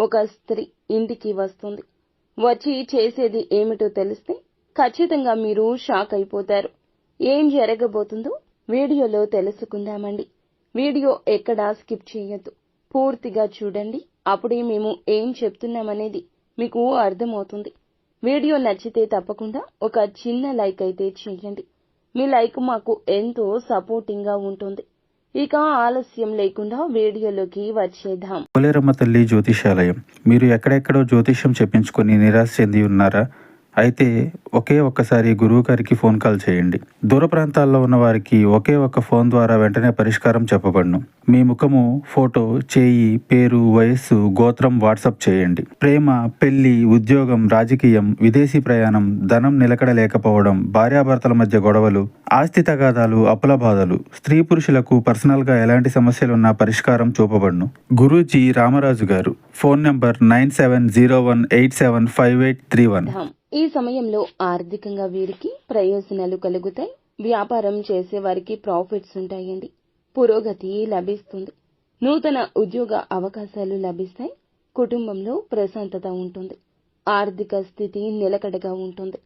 ఒక స్త్రీ ఇంటికి వస్తుంది. వచ్చి చేసేది ఏమిటో తెలిస్తే ఖచ్చితంగా మీరు షాక్ అయిపోతారు. ఏం జరగబోతుందో వీడియోలో తెలుసుకుందామండి. వీడియో ఎక్కడా స్కిప్ చేయొద్దు, పూర్తిగా చూడండి. అప్పుడే మేము ఏం చెప్తున్నామనేది మీకు అర్థమవుతుంది. వీడియో నచ్చితే తప్పకుండా ఒక చిన్న లైక్ అయితే చేయండి. మీ లైక్ మాకు ఎంతో సపోర్టింగ్ గా ఉంటుంది. ఇక ఆలస్యం లేకుండా వీడియోలోకి వచ్చేద్దాం. పోలేరమ్మ తల్లి జ్యోతిషాలయం. మీరు ఎక్కడెక్కడో జ్యోతిష్యం చెప్పించుకొని నిరాశ చెంది ఉన్నారా? అయితే ఒక్కసారి గురువు గారికి ఫోన్ కాల్ చేయండి. దూర ప్రాంతాల్లో ఉన్న వారికి ఒకే ఒక్క ఫోన్ ద్వారా వెంటనే పరిష్కారం చెప్పబడును. మీ ముఖము, ఫోటో, చేయి, పేరు, వయస్సు, గోత్రం వాట్సాప్ చేయండి. ప్రేమ, పెళ్లి, ఉద్యోగం, రాజకీయం, విదేశీ ప్రయాణం, ధనం నిలకడ లేకపోవడం, భార్యాభర్తల మధ్య గొడవలు, ఆస్తి తగాదాలు, అప్పుల బాధలు, స్త్రీ పురుషులకు పర్సనల్ గా ఎలాంటి సమస్యలున్నా పరిష్కారం చూపబడును. గురూజీ రామరాజు గారు. Phone number 9701875831. ఈ సమయంలో ఆర్థికంగా వీరికి ప్రయోజనాలు కలుగుతాయి. వ్యాపారం చేసేవారికి ప్రాఫిట్స్ ఉంటాయండి. పురోగతి లభిస్తుంది. నూతన ఉద్యోగ అవకాశాలు లభిస్తాయి. కుటుంబంలో ప్రశాంతత ఉంటుంది. ఆర్థిక స్థితి నిలకడగా ఉంటుంది.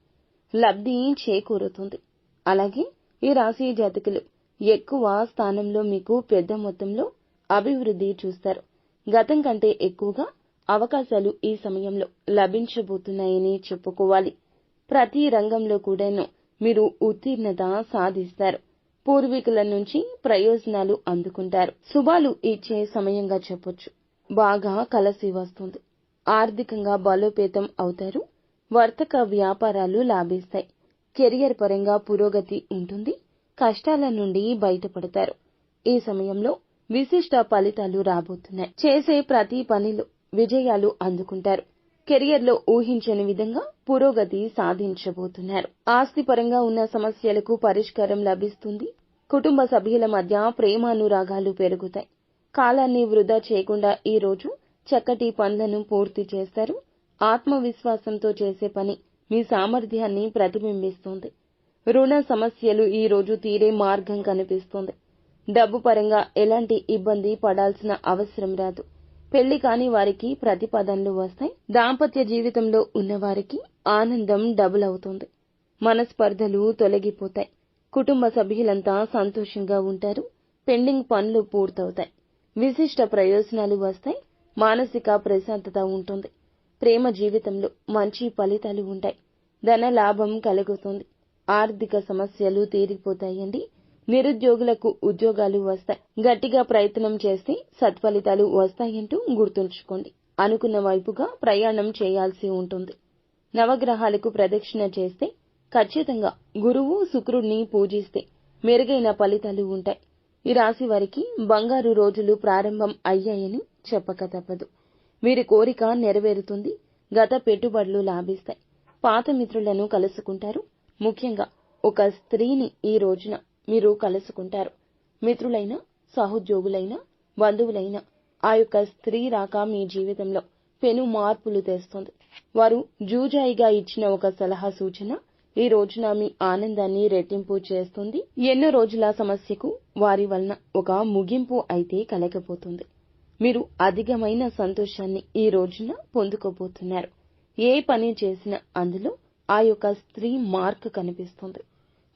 లబ్ధి చేకూరుతుంది. అలాగే ఈ రాశి జాతకులు ఎక్కువ స్థానంలో మీకు పెద్ద మొత్తంలో అభివృద్ధి చూస్తారు. గతం కంటే ఎక్కువగా అవకాశాలు ఈ సమయంలో లభించబోతున్నాయని చెప్పుకోవాలి. ప్రతి రంగంలో కూడాను మీరు ఉత్తీర్ణత సాధిస్తారు. పూర్వీకుల నుంచి ప్రయోజనాలు అందుకుంటారు. శుభాలు ఇచ్చే సమయంగా చెప్పొచ్చు. బాగా కలిసి వస్తుంది. ఆర్థికంగా బలోపేతం అవుతారు. వర్తక వ్యాపారాలు లాభిస్తాయి. కెరియర్ పరంగా పురోగతి ఉంటుంది. కష్టాల నుండి బయటపడతారు. ఈ సమయంలో విశిష్ట ఫలితాలు రాబోతున్నాయి. చేసే ప్రతి పనిలో విజయాలు అందుకుంటారు. కెరియర్లో ఊహించని విధంగా పురోగతి సాధించబోతున్నారు. ఆస్తిపరంగా ఉన్న సమస్యలకు పరిష్కారం లభిస్తుంది. కుటుంబ సభ్యుల మధ్య ప్రేమానురాగాలు పెరుగుతాయి. కాలాన్ని వృధా చేయకుండా ఈ రోజు చక్కటి పనులను పూర్తి చేస్తారు. ఆత్మవిశ్వాసంతో చేసే పని మీ సామర్థ్యాన్ని ప్రతిబింబిస్తుంది. రుణ సమస్యలు ఈ రోజు తీరే మార్గం కనిపిస్తుంది. డబ్బు పరంగా ఎలాంటి ఇబ్బంది పడాల్సిన అవసరం రాదు. పెళ్లి కాని వారికి ప్రతిపాదనలు వస్తాయి. దాంపత్య జీవితంలో ఉన్నవారికి ఆనందం డబుల్ అవుతుంది. మనస్పర్ధలు తొలగిపోతాయి. కుటుంబ సభ్యులంతా సంతోషంగా ఉంటారు. పెండింగ్ పనులు పూర్తవుతాయి. విశిష్ట ప్రయోజనాలు వస్తాయి. మానసిక ప్రశాంతత ఉంటుంది. ప్రేమ జీవితంలో మంచి ఫలితాలు ఉంటాయి. ధన లాభం కలుగుతుంది. ఆర్థిక సమస్యలు తీరిపోతాయండి. నిరుద్యోగులకు ఉద్యోగాలు వస్తాయి. గట్టిగా ప్రయత్నం చేస్తే సత్ఫలితాలు వస్తాయంటూ గుర్తుంచుకోండి. అనుకున్న వైపుగా ప్రయాణం చేయాల్సి ఉంటుంది. నవగ్రహాలకు ప్రదక్షిణ చేస్తే, ఖచ్చితంగా గురువు శుక్రుడిని పూజిస్తే మెరుగైన ఫలితాలు ఉంటాయి. ఈ రాశి వారికి బంగారు రోజులు ప్రారంభం అయ్యాయని చెప్పక తప్పదు. వీరి కోరిక నెరవేరుతుంది. గత పెట్టుబడులు లాభిస్తాయి. పాత మిత్రులను కలుసుకుంటారు. ముఖ్యంగా ఒక స్త్రీని ఈ రోజున మీరు కలుసుకుంటారు. మిత్రులైనా, సహోద్యోగులైనా, బంధువులైనా ఆ యొక్క స్త్రీ రాక మీ జీవితంలో పెను మార్పులు తెస్తుంది. వారు జూజాయిగా ఇచ్చిన ఒక సలహా సూచన ఈ రోజున మీ ఆనందాన్ని రెట్టింపు చేస్తుంది. ఎన్నో రోజుల సమస్యకు వారి వలన ఒక ముగింపు అయితే కలగబోతుంది. మీరు అధికమైన సంతోషాన్ని ఈ రోజున పొందుకోబోతున్నారు. ఏ పని చేసినా అందులో ఆ యొక్క స్త్రీ మార్క్ కనిపిస్తుంది.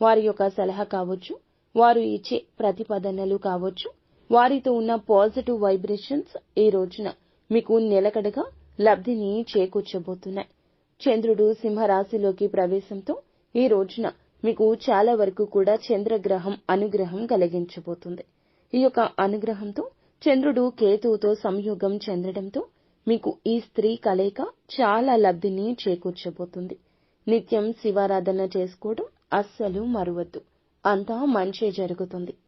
వారి యొక్క సలహా కావచ్చు, వారు ఇచ్చే ప్రతిపాదనలు కావచ్చు, వారితో ఉన్న పాజిటివ్ వైబ్రేషన్స్ ఈ రోజున మీకు నిలకడగా లబ్ధిని చేకూర్చబోతున్నాయి. చంద్రుడు సింహరాశిలోకి ప్రవేశంతో ఈ రోజున మీకు చాలా వరకు కూడా చంద్రగ్రహం అనుగ్రహం కలిగించబోతుంది. ఈ యొక్క అనుగ్రహంతో చంద్రుడు కేతువుతో సంయోగం చెందడంతో మీకు ఈ స్త్రీ కలయిక చాలా లబ్ధిని చేకూర్చబోతుంది. నిత్యం శివారాధన చేసుకోవడం అస్సలు మరువద్దు. అంతా మంచే జరుగుతుంది.